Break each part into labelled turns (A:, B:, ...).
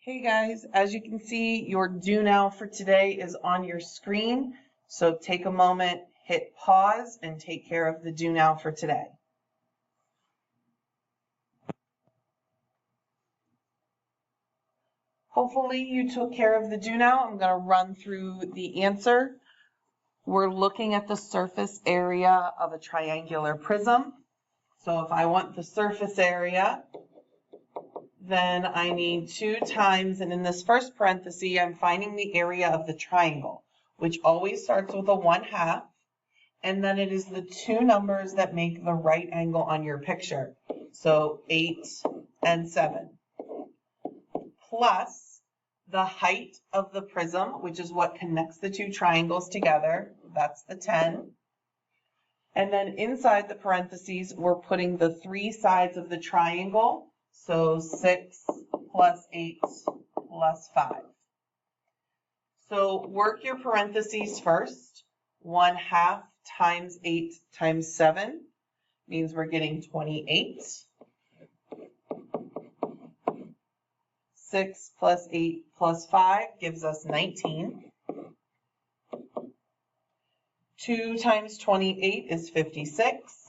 A: Hey guys, as you can see, your do now for today is on your screen. So take a moment, hit pause, and take care of the do now for today. Hopefully you took care of the do now. I'm going to run through the answer. We're looking at the surface area of a triangular prism. So if I want the surface area, then I need 2 times, and in this first parenthesis, I'm finding the area of the triangle, which always starts with a 1/2, and then it is the 2 numbers that make the right angle on your picture. So 8 and 7, plus the height of the prism, which is what connects the 2 triangles together. That's the 10. And then inside the parentheses, we're putting the 3 sides of the triangle. So 6 plus 8 plus 5. So work your parentheses first. 1/2 times 8 times 7 means we're getting 28. 6 plus 8 plus 5 gives us 19. 2 times 28 is 56.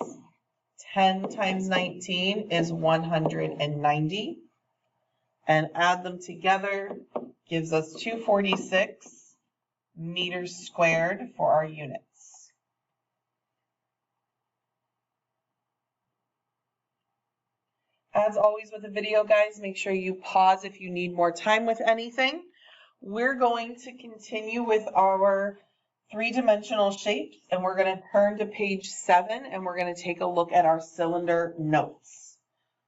A: 10 times 19 is 190. And add them together gives us 246 meters squared for our units. As always with the video, guys, make sure you pause if you need more time with anything. We're going to continue with our 3-dimensional shapes, and we're going to turn to page 7, and we're going to take a look at our cylinder notes.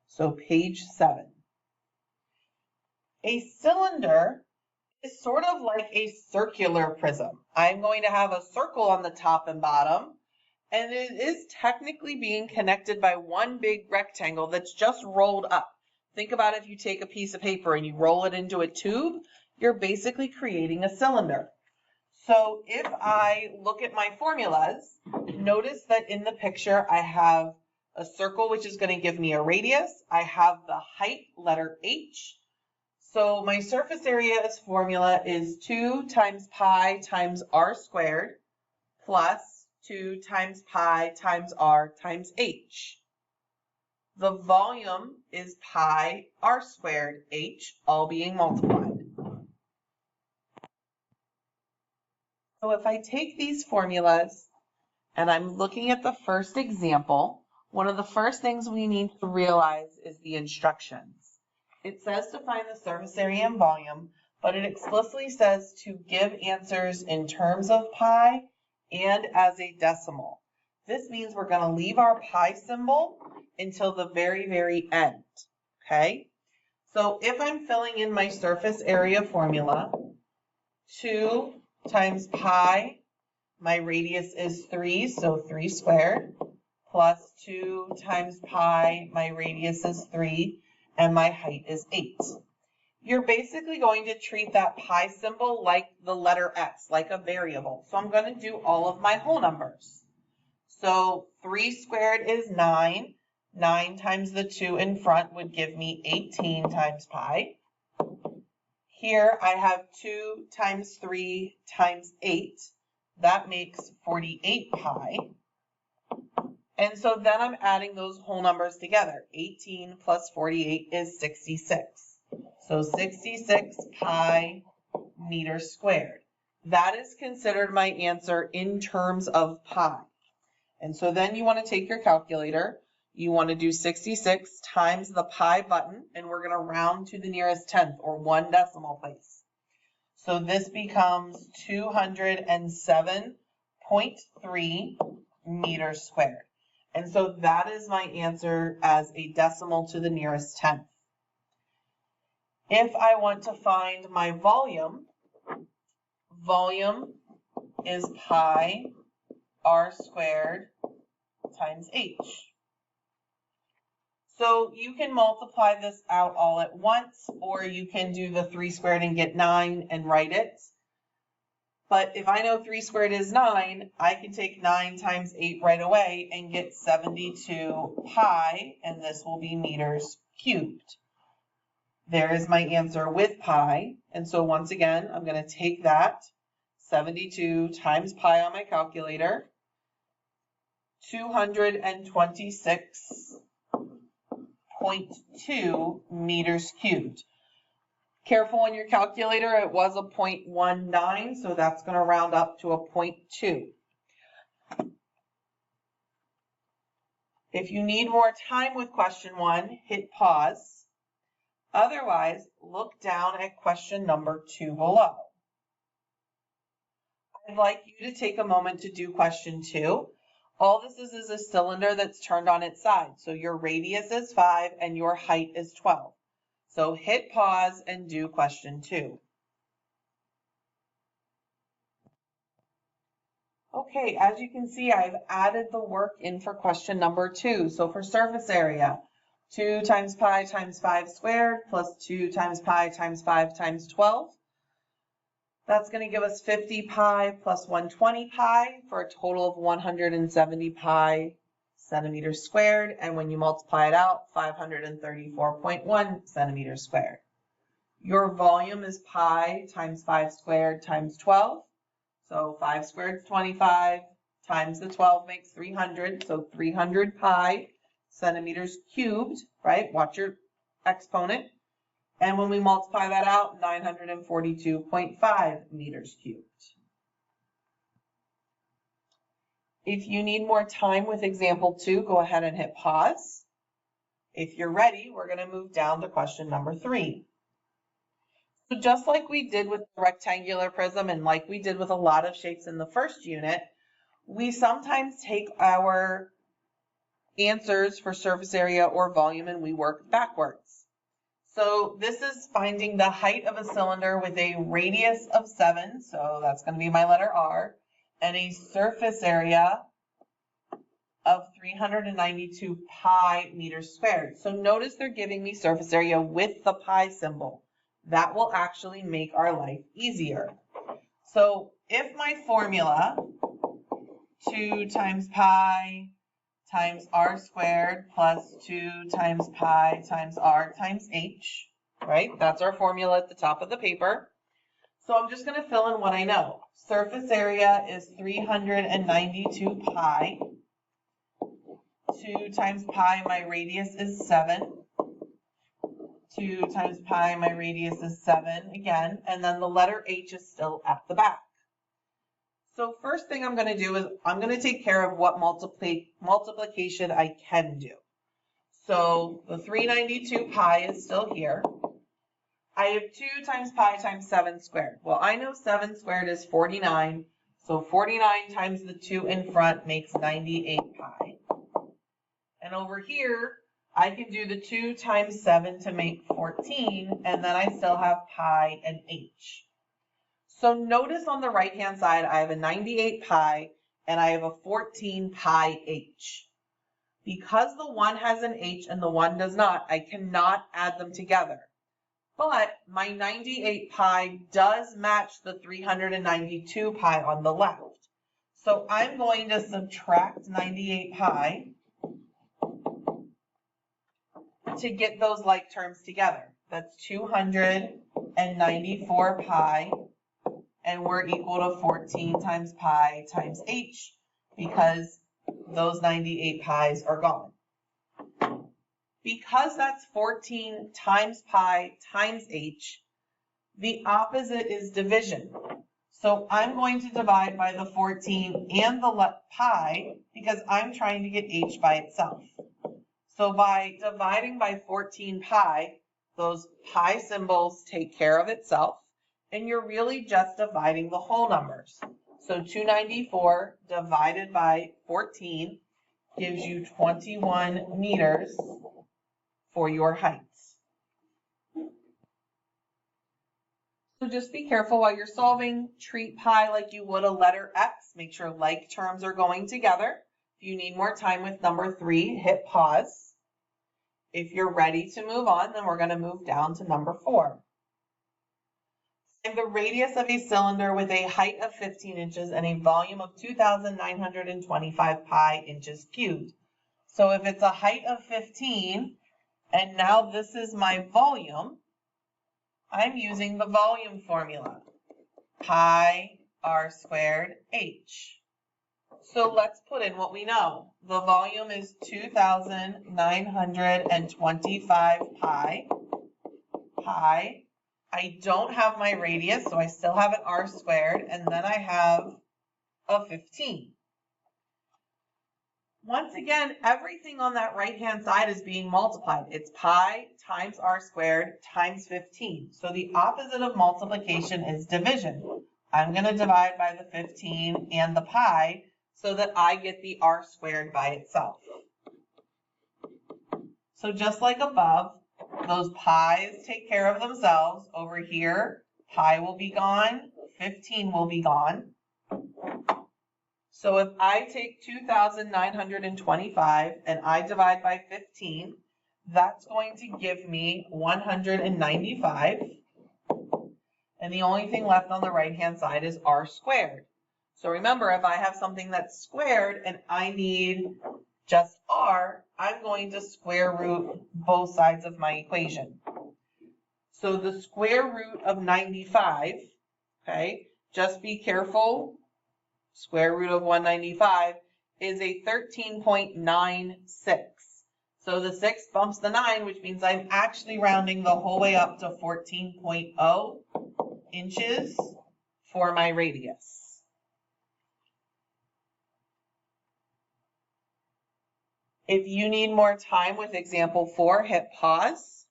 A: So page 7. A cylinder is sort of like a circular prism. I'm going to have a circle on the top and bottom, and it is technically being connected by one big rectangle that's just rolled up. Think about if you take a piece of paper and you roll it into a tube, you're basically creating a cylinder. So if I look at my formulas, notice that in the picture I have a circle, which is going to give me a radius. I have the height, letter H. So my surface area's formula is 2 times pi times r squared plus 2 times pi times r times h. The volume is pi r squared h, all being multiplied. So if I take these formulas and I'm looking at the first example, one of the first things we need to realize is the instructions. It says to find the surface area and volume, but it explicitly says to give answers in terms of pi and as a decimal. This means we're going to leave our pi symbol until the very, very end. Okay? So if I'm filling in my surface area formula, 2 times pi, my radius is 3, so 3 squared, plus 2 times pi, my radius is 3, and my height is 8. You're basically going to treat that pi symbol like the letter x, like a variable. So I'm going to do all of my whole numbers. So 3 squared is 9. 9 times the 2 in front would give me 18 times pi. Here I have 2 times 3 times 8. That makes 48 pi. And so then I'm adding those whole numbers together. 18 plus 48 is 66. So 66 pi meters squared. That is considered my answer in terms of pi. And so then you want to take your calculator. You want to do 66 times the pi button, and we're going to round to the nearest tenth, or 1 decimal place. So this becomes 207.3 meters squared. And so that is my answer as a decimal to the nearest tenth. If I want to find my volume, volume is pi r squared times h. So you can multiply this out all at once, or you can do the 3 squared and get 9 and write it. But if I know 3 squared is 9, I can take 9 times 8 right away and get 72 pi, and this will be meters cubed. There is my answer with pi. And so once again, I'm going to take that 72 times pi on my calculator, 226.2 meters cubed. Careful on your calculator, it was a 0.19, so that's going to round up to a 0.2. If you need more time with question 1, hit pause. Otherwise, look down at question number 2 below. I'd like you to take a moment to do question 2. All this is a cylinder that's turned on its side. So your radius is 5 and your height is 12. So hit pause and do question 2. Okay, as you can see, I've added the work in for question number 2. So for surface area, 2 times pi times 5 squared plus 2 times pi times 5 times 12. That's going to give us 50 pi plus 120 pi for a total of 170 pi centimeters squared. And when you multiply it out, 534.1 centimeters squared. Your volume is pi times 5 squared times 12. So 5 squared is 25 times the 12 makes 300. So 300 pi centimeters cubed, right? Watch your exponent. And when we multiply that out, 942.5 meters cubed. If you need more time with example 2, go ahead and hit pause. If you're ready, we're going to move down to question number 3. So just like we did with the rectangular prism and like we did with a lot of shapes in the first unit, we sometimes take our answers for surface area or volume and we work backwards. So this is finding the height of a cylinder with a radius of 7, so that's going to be my letter R, and a surface area of 392 pi meters squared. So notice they're giving me surface area with the pi symbol. That will actually make our life easier. So if my formula, 2 times pi times r squared plus 2 times pi times r times h, right? That's our formula at the top of the paper. So I'm just going to fill in what I know. Surface area is 392 pi. 2 times pi, my radius is 7. 2 times pi, my radius is 7 again. And then the letter h is still at the back. So first thing I'm going to do is I'm going to take care of what multiplication I can do. So the 392 pi is still here. I have 2 times pi times 7 squared. Well, I know 7 squared is 49. So 49 times the 2 in front makes 98 pi. And over here, I can do the 2 times 7 to make 14. And then I still have pi and h. So notice on the right-hand side, I have a 98 pi and I have a 14 pi h. Because the one has an h and the one does not, I cannot add them together. But my 98 pi does match the 392 pi on the left. So I'm going to subtract 98 pi to get those like terms together. That's 294 pi. And we're equal to 14 times pi times h because those 98 pi's are gone. Because that's 14 times pi times h, the opposite is division. So I'm going to divide by the 14 and the pi because I'm trying to get h by itself. So by dividing by 14 pi, those pi symbols take care of itself. And you're really just dividing the whole numbers. So 294 divided by 14 gives you 21 meters for your heights. So just be careful while you're solving. Treat pi like you would a letter x. Make sure like terms are going together. If you need more time with number 3, hit pause. If you're ready to move on, then we're going to move down to number 4. Find the radius of a cylinder with a height of 15 inches and a volume of 2,925 pi inches cubed. So if it's a height of 15, and now this is my volume, I'm using the volume formula, pi r squared h. So let's put in what we know. The volume is 2,925 pi. I don't have my radius, so I still have an r squared, and then I have a 15. Once again, everything on that right-hand side is being multiplied. It's pi times r squared times 15. So the opposite of multiplication is division. I'm going to divide by the 15 and the pi so that I get the r squared by itself. So just like above, those pi's take care of themselves. Over here, pi will be gone, 15 will be gone. So if I take 2,925 and I divide by 15, that's going to give me 195. And the only thing left on the right-hand side is r squared. So remember, if I have something that's squared and I need just r, I'm going to square root both sides of my equation. So the square root of 95, okay, just be careful. Square root of 195 is a 13.96. So the 6 bumps the 9, which means I'm actually rounding the whole way up to 14.0 inches for my radius. If you need more time with example 4, hit pause.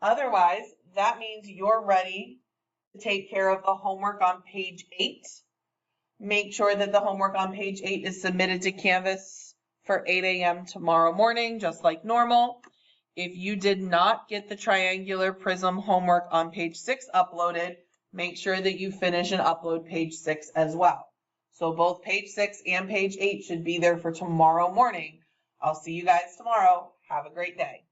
A: Otherwise, that means you're ready to take care of the homework on page 8. Make sure that the homework on page 8 is submitted to Canvas for 8 a.m. tomorrow morning, just like normal. If you did not get the triangular prism homework on page 6 uploaded, make sure that you finish and upload page 6 as well. So both page 6 and page 8 should be there for tomorrow morning. I'll see you guys tomorrow. Have a great day.